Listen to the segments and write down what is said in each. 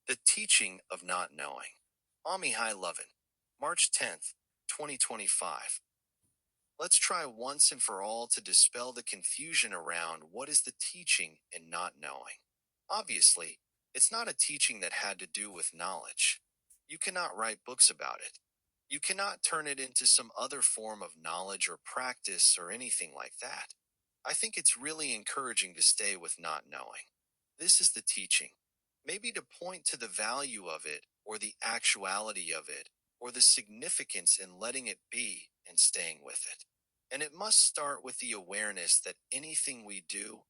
The Teaching of Not Knowing. Amihai Lovin, March 10th, 2025. Let's try once and for all to dispel the confusion around what is the teaching in not knowing. Obviously, it's not a teaching that had to do with knowledge. You cannot write books about it. You cannot turn it into some other form of knowledge or practice or anything like that. I think it's really encouraging to stay with not knowing. This is the teaching. Maybe to point to the value of it, or the actuality of it, or the significance in letting it be and staying with it. And it must start with the awareness that anything we do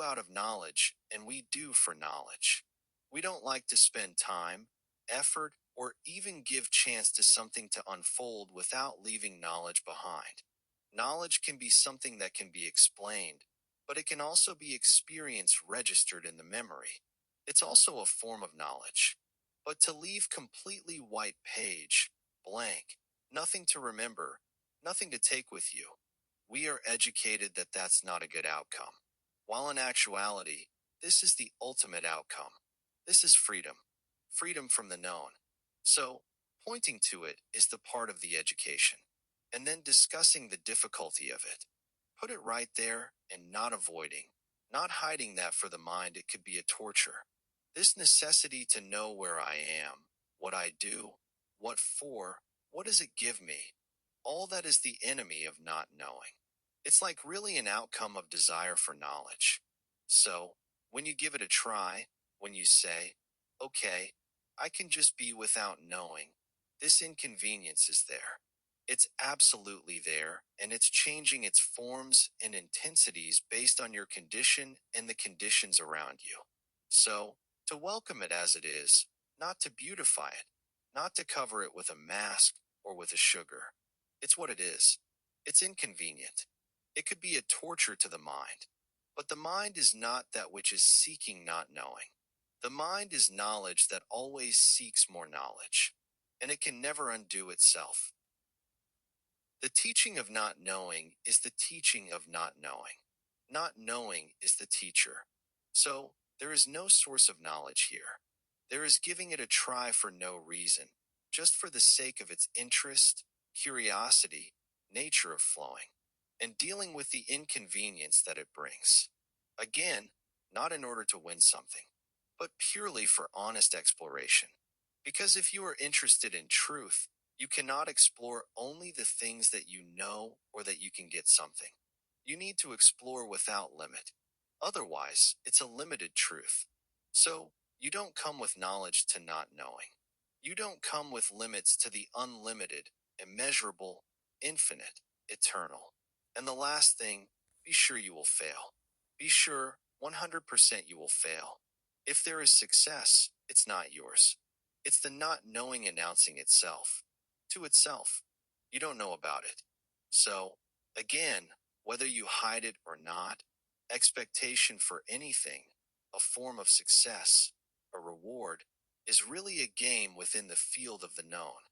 out of knowledge, and we do for knowledge. We don't like to spend time, effort, or even give chance to something to unfold without leaving knowledge behind. Knowledge can be something that can be explained, but it can also be experience registered in the memory. It's also a form of knowledge. But to leave completely white page, blank, nothing to remember, nothing to take with you, we are educated that that's not a good outcome. While in actuality, this is the ultimate outcome. This is freedom. Freedom from the known. So, pointing to it is the part of the education. And then discussing the difficulty of it. Put it right there and not avoiding, not hiding that for the mind it could be a torture. This necessity to know where I am, what I do, what for, what does it give me? All that is the enemy of not knowing. It's like really an outcome of desire for knowledge. So, when you give it a try, when you say, okay, I can just be without knowing, this inconvenience is there. It's absolutely there, and it's changing its forms and intensities based on your condition and the conditions around you. So, to welcome it as it is, not to beautify it, not to cover it with a mask or with a sugar. It's what it is. It's inconvenient. It could be a torture to the mind. But the mind is not that which is seeking not knowing. The mind is knowledge that always seeks more knowledge, and it can never undo itself. The teaching of not knowing is the teaching of not knowing. Not knowing is the teacher. So, there is no source of knowledge here. There is giving it a try for no reason, just for the sake of its interest, curiosity, nature of flowing, and dealing with the inconvenience that it brings. Again, not in order to win something, but purely for honest exploration. Because if you are interested in truth, you cannot explore only the things that you know or that you can get something. You need to explore without limit. Otherwise, it's a limited truth. So, you don't come with knowledge to not knowing. You don't come with limits to the unlimited, immeasurable, infinite, eternal. And the last thing, be sure you will fail. Be sure 100% you will fail. If there is success, it's not yours. It's the not knowing announcing itself to itself. You don't know about it. So, again, whether you hide it or not, expectation for anything, a form of success, a reward, is really a game within the field of the known.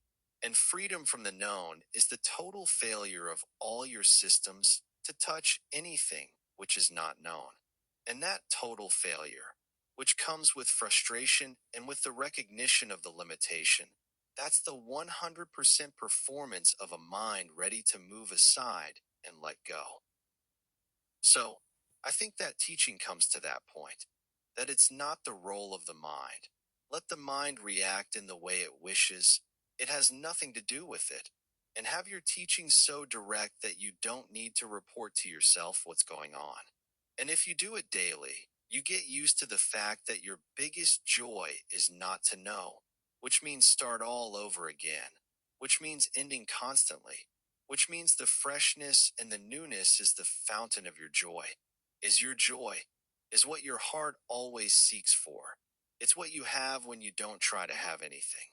And freedom from the known is the total failure of all your systems to touch anything which is not known. And that total failure, which comes with frustration and with the recognition of the limitation, that's the 100% performance of a mind ready to move aside and let go. So, I think that teaching comes to that point, that it's not the role of the mind. Let the mind react in the way it wishes. It has nothing to do with it. And have your teaching so direct that you don't need to report to yourself what's going on. And if you do it daily, you get used to the fact that your biggest joy is not to know, which means start all over again, which means ending constantly, which means the freshness and the newness is the fountain of your joy, is your joy, is what your heart always seeks for. It's what you have when you don't try to have anything.